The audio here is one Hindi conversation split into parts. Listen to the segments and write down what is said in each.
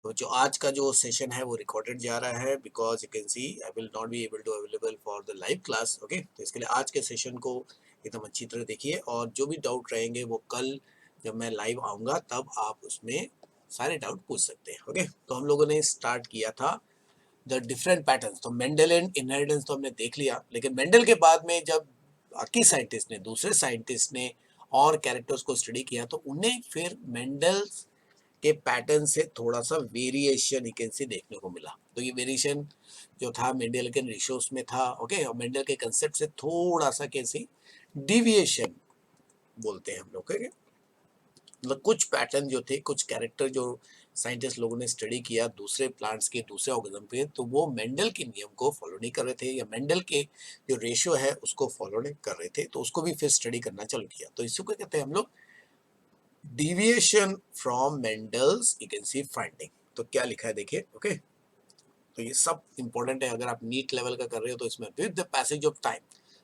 तो जो आज का जो सेशन है वो रिकॉर्डेड जा रहा है because you can see I will not be able to available for the live class. Okay, तो इसके लिए आज के सेशन को एकदम अच्छी तरह देखिए और जो भी डाउट रहेंगे वो कल जब मैं लाइव आऊँगा तब आप उसमें सारे डाउट पूछ सकते हैं। ओके, तो हम लोगों ने स्टार्ट किया था द डिफरेंट पैटर्न्स। तो मेंडलियन इनहेरिटेंस तो हमने देख लिया, लेकिन मेंडल के बाद में जब बाकी साइंटिस्ट ने, दूसरे साइंटिस्ट ने और कैरेक्टर्स को स्टडी किया तो उन्हें फिर मेंडल्स के पैटर्न से थोड़ा सा वेरिएशन ही कैन सी देखने को मिला। तो ये वेरिएशन जो था मेंडल के रेशियोस में था। ओके, और मेंडल के कंसेप्ट से थोड़ा सा कैसी डिविएशन बोलते हैं हम लोग। मतलब कुछ पैटर्न जो थे, कुछ कैरेक्टर जो साइंटिस्ट लोगों ने स्टडी किया दूसरे प्लांट्स के, दूसरे ऑर्गेनिज्म पे, तो वो मेंडल के नियम को फॉलो नहीं कर रहे थे या मेंडल के जो रेशियो है उसको फॉलो नहीं कर रहे थे, तो उसको भी फिर स्टडी करना चालू किया। तो इसको क्या कहते हैं हम लोग, deviation from Mendel's you can C finding. तो क्या लिखा है देखिए। ओके, तो ये सब इंपॉर्टेंट है। अगर आप नीट लेवल का कर रहे हो तो इसमें with the passage of time,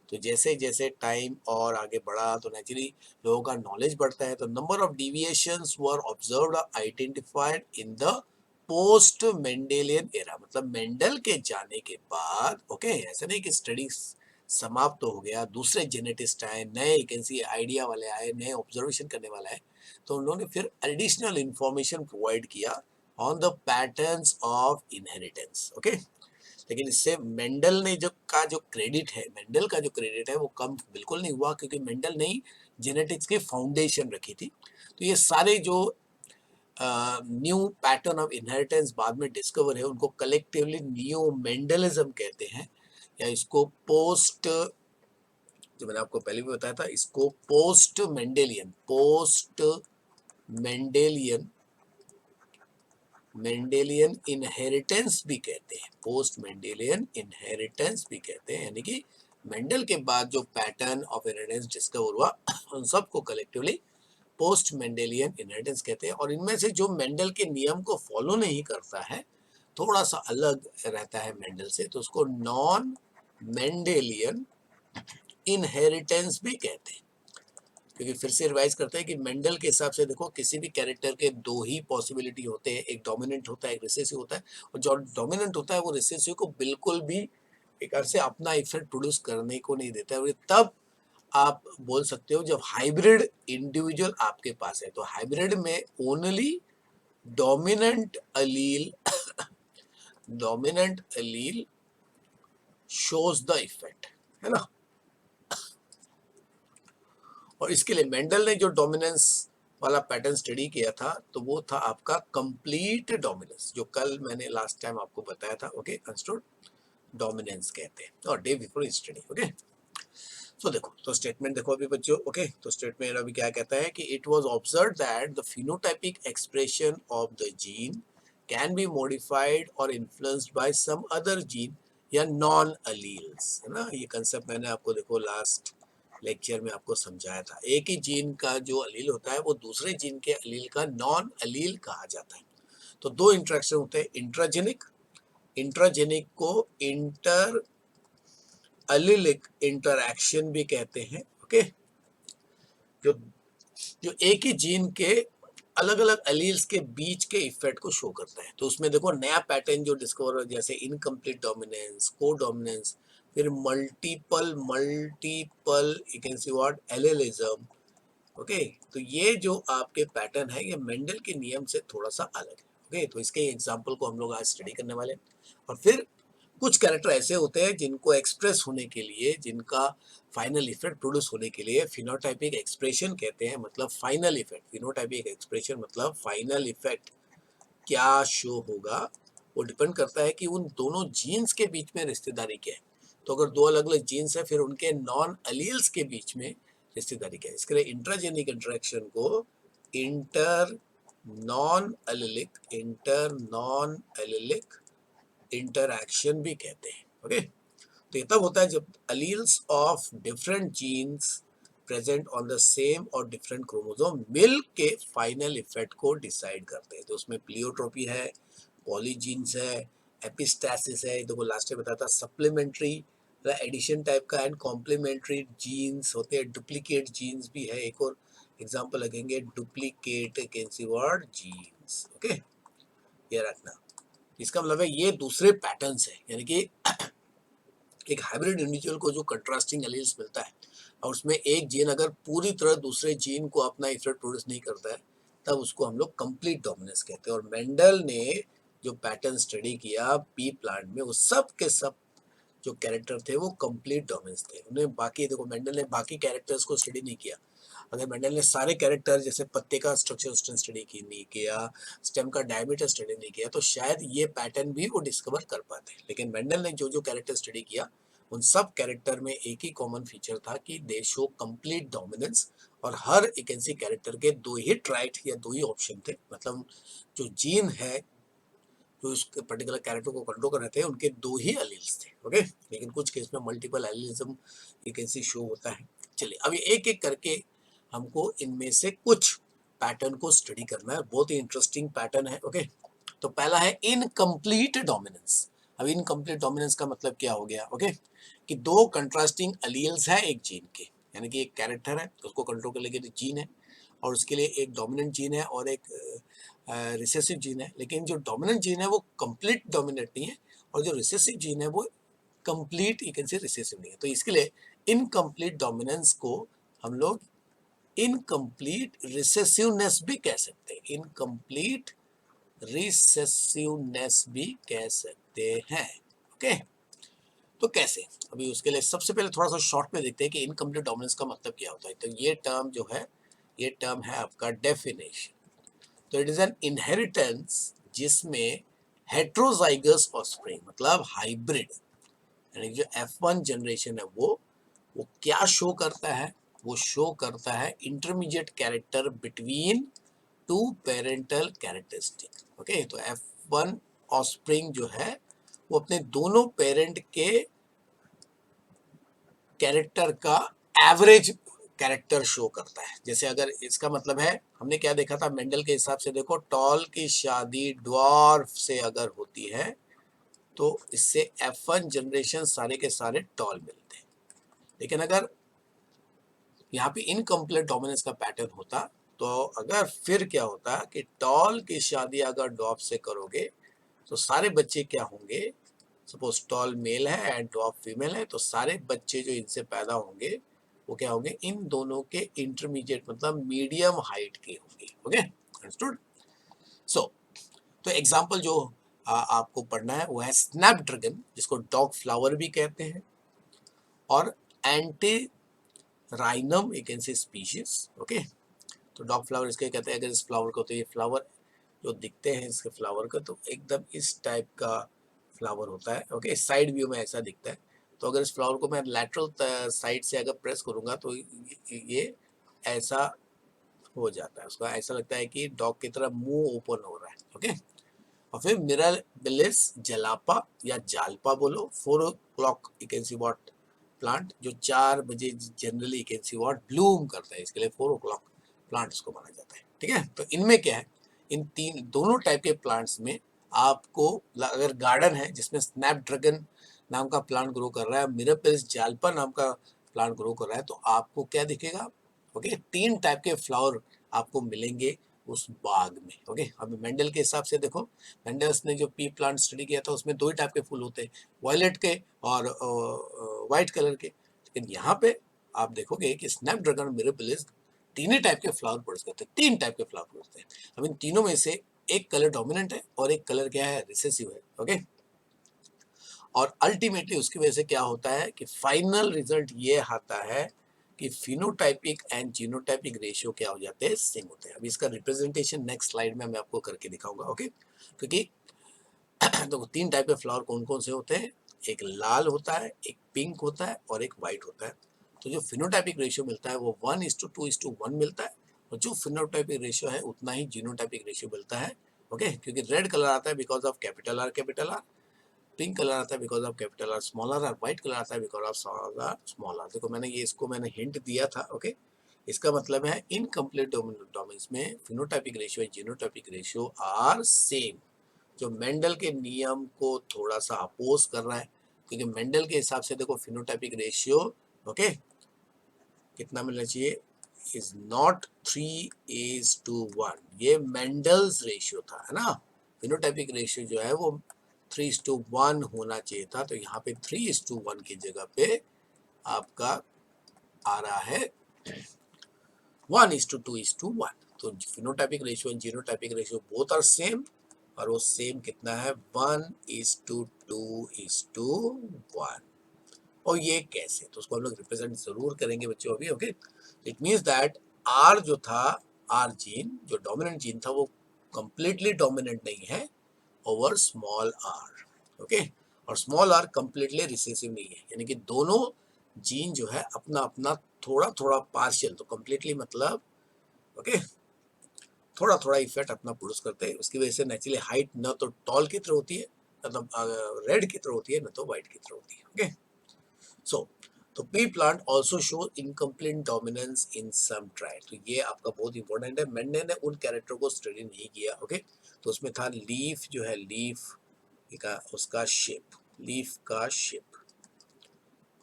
तो जैसे जैसे टाइम और आगे बढ़ा तो नेचुरली लोगों का नॉलेज बढ़ता है। तो number of deviations were observed identified in the post Mendelian era, मतलब मेंडल के जाने के बाद। ओके, ऐसा नहीं कि स्टडी समाप्त तो हो गया, दूसरे जेनेटिस्ट आए, नए वैकेंसी आइडिया वाले आए, नए ऑब्जर्वेशन करने वाला है, तो उन्होंने फिर एडिशनल इंफॉर्मेशन प्रोवाइड किया on the patterns of inheritance. Okay, लेकिन इससे मेंडल ने जो क्रेडिट है, मेंडल का जो क्रेडिट है वो कम बिल्कुल नहीं हुआ, क्योंकि मेंडल ने जेनेटिक्स की फाउंडेशन रखी थी। तो ये सारे जो न्यू पैटर्न ऑफ इनहेरिटेंस बाद में डिस्कवर है उनको कलेक्टिवली न्यू मेंडलिज्म कहते हैं, या इसको पोस्ट, जो मैंने आपको पहले भी बताया था, इसको पोस्ट मेंडेलियन मेंडेलियन इनहेरिटेंस भी कहते हैं, पोस्ट मेंडेलियन इनहेरिटेंस भी कहते हैं। यानी कि मेंडल के बाद जो पैटर्न ऑफ इनहेरिटेंस डिस्कवर हुआ उन सबको कलेक्टिवली पोस्ट मेंडेलियन इनहेरिटेंस कहते हैं। और इनमें से जो मेंडल के नियम को फॉलो नहीं करता है, थोड़ा सा अलग रहता है मेंडल से, तो उसको नॉन मेंडेलियन इनहेरिटेंस भी कहते हैं। क्योंकि फिर से रिवाइज करते हैं कि मेंडल के हिसाब से देखो, किसी भी कैरेक्टर के दो ही पॉसिबिलिटी होते हैं, एक डोमिनेंट होता है, एक रिसेसिव होता है। और जो डोमिनेंट होता है वो रिसेसिव को बिल्कुल भी एक अर्थ से अपना इफेक्ट प्रोड्यूस करने को नहीं देता है। और तब आप बोल सकते हो जब हाइब्रिड इंडिविजुअल आपके पास है, तो हाइब्रिड में only dominant Aleel dominant Aleel shows the effect, है ना। और इसके लिए मेंडल ने जो डोमिनेंस वाला पैटर्न स्टडी किया था, तो वो था आपका कंप्लीट डोमिनेंस, जो कल मैंने लास्ट टाइम आपको बताया था। ओके, अंडरस्टूड, डोमिनेंस कहते हैं, और डे बिफोर स्टडी। ओके, तो देखो, तो स्टेटमेंट देखो अभी बच्चों। ओके, तो स्टेटमेंट अभी क्या कहता है कि it was observed that the phenotypic expression of the gene can be modified और influenced by some other gene या नॉन अलील्स, है ना। ये कंसेप्ट मैंने आपको देखो लास्ट लेक्चर में आपको समझाया था। एक ही जीन का जो अलील होता है वो दूसरे जीन के अलील का नॉन अलील कहा जाता है। तो दो इंटरेक्शन होते हैं, इंट्राजेनिक, इंट्राजेनिक को इंटर अलीलिक इंटरैक्शन भी कहते हैं। ओके, जो जो एक ही जीन के अलग अलग अलील्स के बीच के इफेक्ट को शो करता है। तो उसमें देखो नया पैटर्न जो डिस्कवर हो, जैसे इनकम्प्लीट डोमिनेंस, को डोमिनेंस, फिर multiple multiple you can see what allelism. Okay, तो ये जो आपके पैटर्न है ये मेंडल के नियम से थोड़ा सा अलग है। ओके, तो इसके एग्जांपल को हम लोग आज स्टडी करने वाले हैं। और फिर कुछ कैरेक्टर ऐसे होते हैं जिनको एक्सप्रेस होने के लिए, जिनका फाइनल इफेक्ट प्रोड्यूस होने के लिए फिनोटाइपिक एक्सप्रेशन कहते हैं, मतलब फाइनल इफेक्ट। फिनोटाइपिक एक्सप्रेशन मतलब फाइनल इफेक्ट क्या शो होगा, वो डिपेंड करता है कि उन दोनों जीन्स के बीच में रिश्तेदारी क्या है। तो अगर दो अलग अलग जीन्स है, फिर उनके नॉन अलील्स के बीच में रिश्तेदारी क्या है। इसके लिए इंट्राजेनिक इंटरेक्शन को इंटर नॉन एलिलिक इंटरैक्शन भी कहते हैं। ओके, तो ये तब होता है जब alleles of different genes present on the same और डिफरेंट क्रोमोसोम मिल के फाइनल इफेक्ट को डिसाइड करते हैं। तो उसमें प्लियोट्रोपी है, पॉलीजीन्स है, एपिस्टैसिस है, देखो लास्ट टाइम बताया था, सप्लीमेंट्री एडिशन टाइप का, एंड कॉम्प्लीमेंट्री जीन्स होते हैं, डुप्लीकेट जीन्स भी है। एक और एग्जांपल लगेंगे, duplicate can see word genes. Okay, ये रखना। इसका मतलब है ये दूसरे पैटर्न्स है, यानी कि एक हाइब्रिड इंडिविजुअल को जो कंट्रास्टिंग एलील्स मिलता है और उसमें एक जीन अगर पूरी तरह दूसरे जीन को अपना इफेक्ट प्रोड्यूस नहीं करता है, तब उसको हम लोग कंप्लीट डोमिनेंस कहते हैं। और मेंडल ने जो पैटर्न स्टडी किया पी प्लांट में, वो सब के सब जो कैरेक्टर थे वो कंप्लीट डोमिनेंस थे। उन्हें बाकी, देखो मेंडल ने बाकी कैरेक्टर्स को स्टडी नहीं किया। अगर मेंडल ने सारे कैरेक्टर जैसे पत्ते का स्ट्रक्चर स्टडी की नहीं किया, स्टेम का डायमीटर स्टडी नहीं किया, तो शायद ये पैटर्न भी वो डिस्कवर कर पाते। लेकिन मेंडल ने जो जो कैरेक्टर स्टडी किया, उन सब कैरेक्टर में एक ही कॉमन फीचर था कि दे शो कंप्लीट डोमिनेंस। और हर एक ऐसी कैरेक्टर के दो ही ट्राइट या दो ही ऑप्शन थे, मतलब जो जीन है जो इस पर्टिकुलर कैरेक्टर को कंट्रोल कर रहे थे उनके दो ही एलील्स थे। ओके, लेकिन कुछ केस में मल्टीपल एलीलिज्म एक ऐसी शो होता है। चलिए अभी एक एक करके हमको इनमें से कुछ पैटर्न को स्टडी करना है, बहुत ही इंटरेस्टिंग पैटर्न है। ओके, तो पहला है इनकम्प्लीट डोमिनेंस। अब इनकम्प्लीट डोमिनेंस का मतलब क्या हो गया? ओके, कि दो कंट्रास्टिंग एलील्स है एक जीन के, यानी कि एक कैरेक्टर है उसको कंट्रोल करने के लिए जीन है, और उसके लिए एक डोमिनेंट जीन है और एक रिसेसिव जीन है। लेकिन जो डोमिनेंट जीन है वो कंप्लीट डोमिनेंट नहीं है, और जो रिसेसिव जीन है वो complete you can say recessive नहीं है। तो इसके लिए इनकम्प्लीट डोमिनेंस को हम लोग इनकम्प्लीट रिसेसिवनेस भी कह सकते हैं, इनकम्प्लीट रिसेसिवनेस भी कह सकते हैं। ओके, तो कैसे? अभी उसके लिए सबसे पहले थोड़ा सा शॉर्ट में देखते हैं कि इनकम्प्लीट डोमिनेंस का मतलब क्या होता है। तो ये टर्म जो है, ये टर्म है आपका डेफिनेशन। तो इट इज एन इनहेरिटेंस जिसमें हेट्रोजाइगस ऑफस्प्रिंग मतलब हाइब्रिड, यानी जो F1 जनरेशन है वो क्या शो करता है? वो शो करता है intermediate character between two parental characteristic. Okay, तो F1 ऑफस्प्रिंग जो है वो अपने दोनों पेरेंट के कैरेक्टर का एवरेज कैरेक्टर शो करता है। जैसे अगर इसका मतलब है, हमने क्या देखा था मेंडल के हिसाब से, देखो टॉल की शादी ड्वार्फ से अगर होती है तो इससे F1 जनरेशन सारे के सारे टॉल मिलते हैं। लेकिन अगर यहाँ पे इनकम्प्लीट डोमिनेंस का पैटर्न होता, तो अगर फिर क्या होता कि टॉल की शादी अगर ड्वार्फ से करोगे तो सारे बच्चे क्या होंगे? सपोज टॉल मेल है एंड ड्वार्फ फीमेल है, तो सारे बच्चे जो इनसे पैदा होंगे वो क्या होंगे? इन दोनों के इंटरमीडिएट मतलब मीडियम हाइट के होंगे। Okay, understood? सो तो एग्जांपल जो आपको पढ़ना है वो है स्नैपड्रैगन, जिसको डॉग फ्लावर भी कहते हैं, और एंटी राइनम एक ऐसी स्पीशीज। ओके, तो डॉग फ्लावर इसके कहते हैं। अगर इस फ्लावर को, तो ये फ्लावर जो दिखते हैं इसके फ्लावर का, तो एकदम इस टाइप का फ्लावर होता है। ओके, साइड व्यू में ऐसा दिखता है। तो अगर इस फ्लावर को मैं लैटरल साइड से अगर प्रेस करूंगा तो ये ऐसा हो जाता है, उसका ऐसा लगता है कि डॉग की तरह मुंह ओपन हो रहा है। ओके, और फिर मिराबिलिस जलापा या जालपा बोलो, 4 o'clock you can see what plant, जो 4 बजे generally you can see what Bloom करता है, इसके लिए 4 o'clock प्लांट उसको माना जाता है। ठीक है, तो इनमें क्या है, इन दोनों टाइप के प्लांट्स में आपको, अगर गार्डन है जिसमें स्नैपड्रैगन नाम का प्लांट ग्रो कर रहा है, मिराबिलिस जालपा नाम का प्लांट ग्रो कर रहा है, तो आपको क्या दिखेगा? ओके, 3 टाइप के फ्लावर आपको मिलेंगे उस बाग में। ओके, अब मेंडल के हिसाब से देखो, मेंडल्स ने जो पी प्लांट स्टडी किया था उसमें 2 ही टाइप के फूल होते हैं, वायलेट के और वाइट कलर के। लेकिन यहाँ पे आप देखोगे कि स्नैपड्रैगन मिराबिलिस 3 ही टाइप के फ्लावर प्रोड्यूस करते हैं, 3 टाइप के फ्लावर प्रोड्यूस करते हैं। अब इन तीनों में से एक कलर डोमिनेंट है और एक कलर क्या है? रिसेसिव है। ओके, और अल्टीमेटली उसकी वजह से क्या होता है कि फाइनल रिजल्ट ये आता है कि फिनोटाइपिक एंड जीनोटाइपिक रेशियो क्या हो जाते हैं? सेम होते हैं। अभी इसका रिप्रेजेंटेशन नेक्स्ट स्लाइड में मैं आपको करके दिखाऊंगा। ओके, क्योंकि तो 3 टाइप के फ्लावर कौन कौन से होते हैं? एक लाल होता है, एक पिंक होता है और एक वाइट होता है। तो जो फिनोटाइपिक रेशियो मिलता है वो 1:2:1 मिलता है, और जो फिनोटाइपिक रेशियो है उतना ही जीनोटाइपिक रेशियो मिलता है। ओके, क्योंकि रेड कलर आता है because of capital R, pink colour आता है because of capital R small R, और व्हाइट कलर आता है बिकॉज ऑफ स्मॉल आर। देखो मैंने इसको हिंट दिया था। ओके, इसका मतलब है इनकम्प्लीट डोमिनेंस में phenotypic ratio and genotypic ratio are same, जो मेंडल के नियम को थोड़ा सा अपोज कर रहा है। क्योंकि मेंडल के हिसाब से देखो फिनोटाइपिक रेशियो ओके कितना मिलना चाहिए? इज नॉट 3:1, ये मेंडल्स रेशियो था, है ना? फिनोटाइपिक रेशियो जो है वो 3:1 होना चाहिए था, तो यहाँ पे 3:1 की जगह पे आपका आ रहा है 1:2:1। तो phenotypic ratio and genotypic ratio both are same, और वो सेम कितना है 1:2:1। और ये कैसे, तो उसको हम लोग रिप्रेजेंट जरूर करेंगे बच्चों अभी। Okay, it means that R जो था, आर जीन जो डोमिनेंट जीन था वो कंप्लीटली डोमिनेंट नहीं है ओवर स्मॉल आर। ओके, और स्मॉल आर कंप्लीटली रिसेसिव नहीं है, यानी कि दोनों जीन जो है अपना अपना थोड़ा थोड़ा पार्शियल, तो कंप्लीटली मतलब ओके थोड़ा थोड़ा इफेक्ट अपना प्रोड्यूस करते हैं। उसकी वजह से नेचुरली हाइट न तो टॉल की तरह होती है, मतलब रेड की तरह होती है, न तो वाइट की तरह होती है। ओके, सो तो pea plant also show incomplete dominance in some tribe. तो ये आपका बहुत इंपॉर्टेंट है, मैंने ने उन कैरेक्टर को स्टडी नहीं किया। ओके, तो उसमें था लीफ जो है, लीफ का उसका शेप, लीफ का शेप।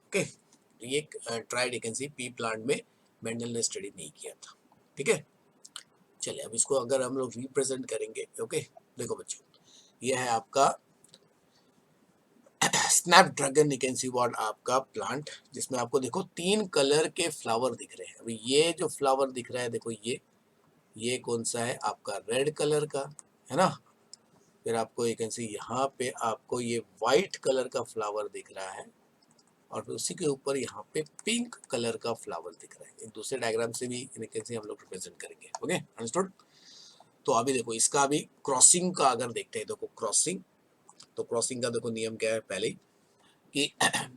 ओके, तो ये ट्राइड सी पी प्लांट में मेंडल ने स्टडी नहीं किया था। ठीक है, चलिए अब इसको अगर हम लोग रिप्रेजेंट करेंगे। ओके, देखो बच्चों, ये है आपका स्नैपड्रैगन सी व्हाट आपका प्लांट, जिसमें आपको देखो 3 कलर के फ्लावर दिख रहे हैं। अभी ये जो फ्लावर दिख रहा है देखो, ये कौन सा है आपका, रेड कलर का है ना। फिर आपको एक सी यहाँ पे आपको ये वाइट कलर का फ्लावर दिख रहा है, और फिर उसी के ऊपर यहाँ पे पिंक कलर का फ्लावर दिख रहा है। एक दूसरे डायग्राम से भी हम लोग रिप्रेजेंट करेंगे। Okay, understood. तो अभी देखो इसका अभी क्रॉसिंग का अगर देखते हैं, देखो क्रॉसिंग, तो क्रॉसिंग का देखो नियम क्या है पहले ही, कि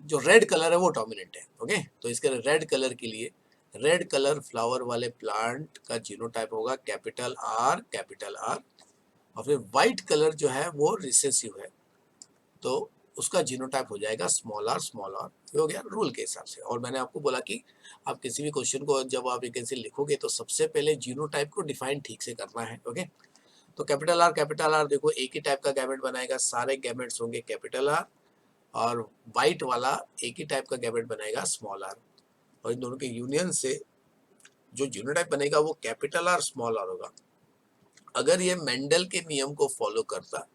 जो रेड कलर है वो डोमिनेंट है। ओके, तो इसके रेड कलर के लिए, रेड कलर फ्लावर वाले प्लांट का जीनोटाइप होगा कैपिटल आर, कैपिटल आर। और फिर व्हाइट कलर जो है वो रिसेसिव है, तो उसका जीनोटाइप हो जाएगा स्मॉल आर, स्मॉल आर। ये हो गया रूल के हिसाब से। और मैंने आपको बोला कि आप किसी भी क्वेश्चन को जब आप वैकेंसी लिखोगे तो सबसे पहले जीनोटाइप को डिफाइन ठीक से करना है। ओके, तो कैपिटल आर देखो एक ही टाइप का गैमेट बनाएगा, सारे गैमेट्स होंगे कैपिटल आर, और वाइट वाला एक ही टाइप का गैमेट बनाएगा स्मॉल आर। और इन दोनों के यूनियन से जो जीनोटाइप बनेगा वो कैपिटल आर, स्मॉल आर होगा। अगर ये मेंडल के नियम को फॉलो करता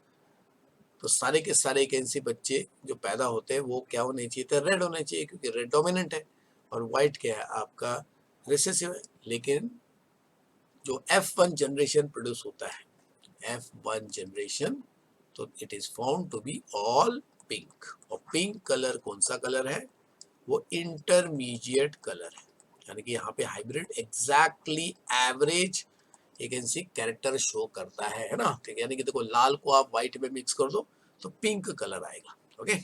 तो सारे के सारे वैकेंसी बच्चे जो पैदा होते हैं वो क्या होने चाहिए थे, रेड होने चाहिए, क्योंकि रेड डोमिनेंट है, और व्हाइट क्या है आपका, रिसेसिव है। लेकिन जो F1 जनरेशन प्रोड्यूस होता है, F1 जनरेशन, तो it is found to be all pink. और पिंक कलर कौन सा कलर है, वो इंटरमीडिएट कलर है, यानी कि यहाँ पे hybrid exactly average vacancy character show करता है ना। ठीक है, यानी कि देखो लाल को आप व्हाइट में मिक्स कर दो तो पिंक कलर आएगा। ओके,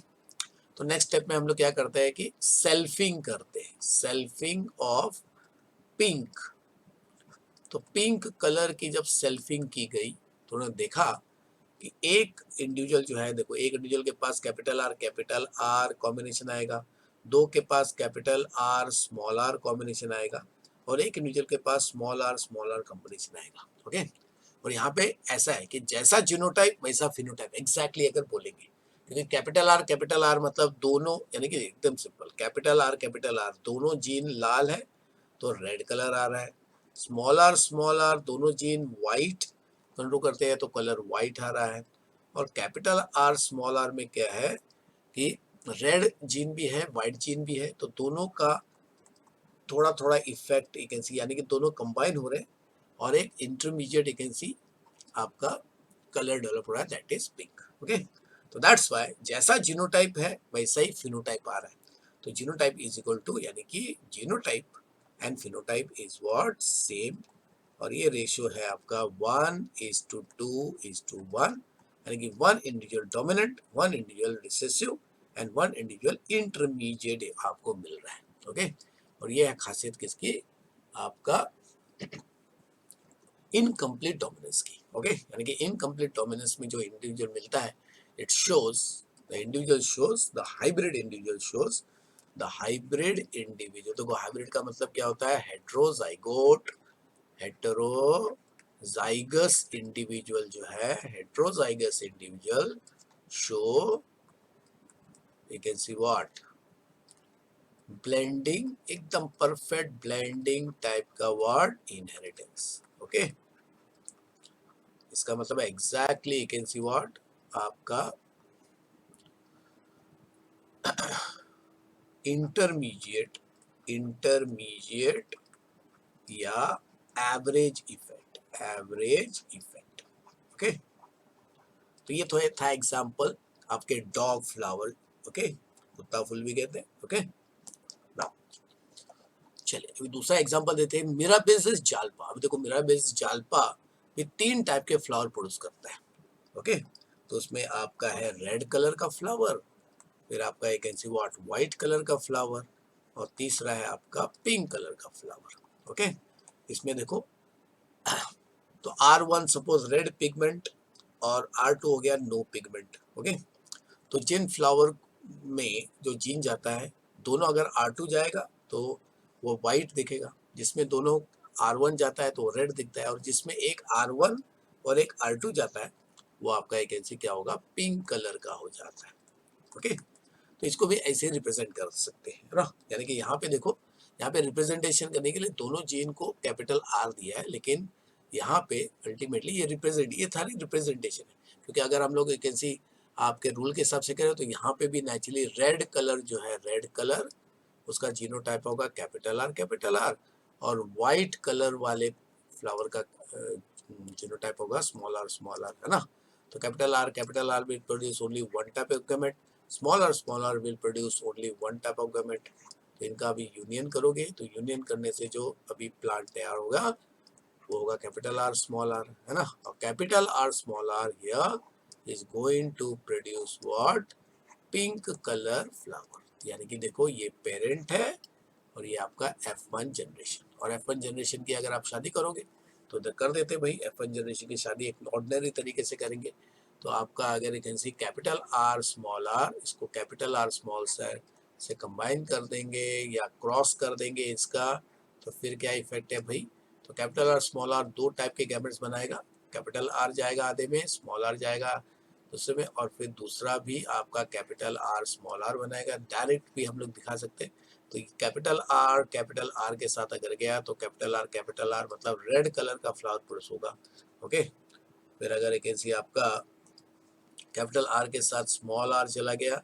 तो नेक्स्ट स्टेप में हम लोग क्या करते हैं कि सेल्फिंग करते हैं, सेल्फिंग ऑफ पिंक। तो पिंक कलर की जब सेल्फिंग की गई तो उन्होंने देखा कि एक इंडिविजुअल जो है, देखो एक इंडिविजुअल के पास कैपिटल आर कॉम्बिनेशन आएगा, दो के पास capital R small R combination आएगा, और एक इंडिविजुअल के पास स्मॉल आर कॉम्बिनेशन आएगा। ओके, और यहाँ पे ऐसा है कि जैसा जीनोटाइप वैसा फिनोटाइप, एग्जैक्टली अगर बोलेंगे, क्योंकि कैपिटल आर मतलब दोनों, यानी कि एकदम सिंपल, कैपिटल आर दोनों जीन लाल है तो रेड कलर आ रहा है, स्मॉल आर दोनों जीन व्हाइट कंट्रोल करते हैं तो कलर व्हाइट आ रहा है, और कैपिटल आर स्मॉल आर में क्या है कि रेड जीन भी है व्हाइट जीन भी है, तो दोनों का थोड़ा थोड़ा इफेक्ट एक यानी कि दोनों कंबाइन हो रहे हैं, और एक इंटरमीडिएट एक आपका कलर डेवलप हो रहा है, दैट इज पिंक। ओके, तो दैट्स वाई जैसा जीनोटाइप है वैसा ही फिनोटाइप आ रहा है। तो जीनोटाइप इज इक्वल टू, यानी कि genotype and phenotype is what, same. और ये रेशियो है आपका 1:2:1, यानी कि 1 individual dominant, 1 individual recessive, and 1 individual intermediate आपको मिल रहा है। ओके, और ये है खासियत किसकी, आपका इनकम्प्लीट डोमिनेंस की। ओके, यानी कि इनकम्प्लीट डोमिनेंस में जो इंडिविजुअल मिलता है, it shows the individual shows the hybrid individual shows the hybrid individual. देखो हाइब्रिड का मतलब क्या होता है, हेट्रोजाइगोट, हेटेरोजाइगस इंडिविजुअल जो है, heterozygous individual show we can see what, blending, एकदम परफेक्ट ब्लेंडिंग टाइप का वर्ड इनहेरिटेंस। ओके, इसका मतलब exactly you can see what आपका इंटरमीडिएट या एवरेज इफेक्ट। ओके, तो ये तो था एग्जांपल आपके डॉग फ्लावर। ओके, कुत्ता फूल भी कहते हैं। ओके, नाउ चलिए अभी दूसरा एग्जांपल देते हैं, मिराबिलिस जाल्पा। अभी देखो मिराबिलिस जाल्पा ये 3 टाइप के फ्लावर प्रोड्यूस करता है। ओके, तो उसमें आपका है रेड कलर का फ्लावर, फिर आपका एक can see what white colour का फ्लावर, और तीसरा है आपका पिंक कलर का फ्लावर। ओके, इसमें देखो तो R1 सपोज रेड पिगमेंट और R2 हो गया नो पिगमेंट। ओके, तो जिन फ्लावर में जो जीन जाता है, दोनों अगर R2 जाएगा तो वो वाइट दिखेगा, जिसमें दोनों R1 जाता है तो वो रेड दिखता है, और जिसमें एक R1 और एक R2 जाता है वो आपका एक ऐसे क्या होगा पिंक कलर का हो जाता है। ओके, तो इसको भी ऐसे रिप्रेजेंट कर सकते हैं ना, यानी कि यहाँ पे देखो, यहाँ पे रिप्रेजेंटेशन करने के लिए दोनों जीन को कैपिटल R दिया है, लेकिन यहाँ पे अल्टीमेटली ये ये सारी रिप्रेजेंटेशन है, क्योंकि अगर हम लोग वैकेंसी आपके रूल के हिसाब से करें तो यहाँ पे भी नेचुरली रेड कलर जो है, रेड कलर उसका जीनोटाइप होगा कैपिटल आर, और व्हाइट कलर वाले फ्लावर का जीनोटाइप होगा स्मॉल आर, है ना। तो capital R will produce only one type of gamete, small R will produce only one type of gamete. तो इनका अभी यूनियन करोगे तो यूनियन करने से जो अभी प्लांट तैयार होगा वो होगा कैपिटल आर स्मॉल आर, है ना। और capital R small R here is going to produce what pink colour flower. यानी कि देखो ये पेरेंट है और ये आपका F1 जनरेशन, और F1 जनरेशन की अगर आप शादी करोगे तो कर देते भाई, F1 जनरेशन की शादी एक ऑर्डिनरी तरीके से करेंगे तो आपका अगर एक कैपिटल आर स्मॉल आर इसको कैपिटल आर स्मॉल से कंबाइन कर देंगे या क्रॉस कर देंगे इसका, तो फिर क्या इफेक्ट है भाई, तो capital R small R 2 type के गैमेट्स बनाएगा, कैपिटल आर जाएगा आधे में, स्मॉल आर जाएगा दूसरे में, और फिर दूसरा भी आपका कैपिटल आर स्मॉल आर बनाएगा। डायरेक्ट भी हम लोग दिखा सकते हैं, तो कैपिटल आर के साथ अगर गया तो कैपिटल आर मतलब रेड कलर का फ्लावर प्रोड्यूस होगा। ओके, फिर अगर एक ऐसी आपका कैपिटल आर के साथ स्मॉल आर चला गया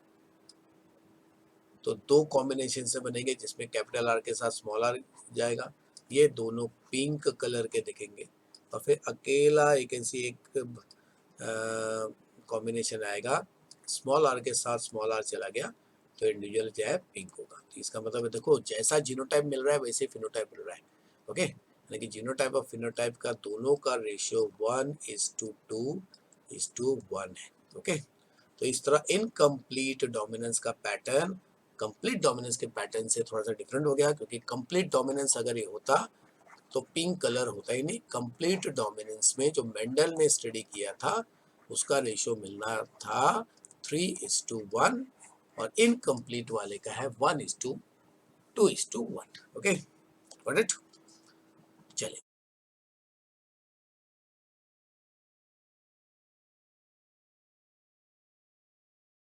तो 2 कॉम्बिनेशन से बनेंगे जिसमें कैपिटल आर के साथ स्मॉल आर जाएगा, ये दोनों पिंक कलर के दिखेंगे, और फिर अकेला एक ऐसी एक कॉम्बिनेशन आएगा स्मॉल आर के साथ स्मॉल आर चला गया तो इंडिविजुअल जो है पिंक होगा। तो इसका मतलब है देखो जैसा जीनोटाइप मिल रहा है वैसे फिनोटाइप मिल रहा है। ओके, यानी कि जीनोटाइप और फिनोटाइप का दोनों का रेशियो 1:2:1 है। ओके, तो इस तरह इनकम्प्लीट डोमिनेंस का पैटर्न कंप्लीट डोमिनेंस के पैटर्न से थोड़ा सा डिफरेंट हो गया, क्योंकि कंप्लीट डोमिनेंस अगर ये होता तो पिंक कलर होता ही नहीं। कंप्लीट डोमिनेंस में जो मेंडल ने स्टडी किया था उसका रेशियो मिलना था 3:1, और इनकम्प्लीट वाले का है 1:2:1। Okay, got it. चलिए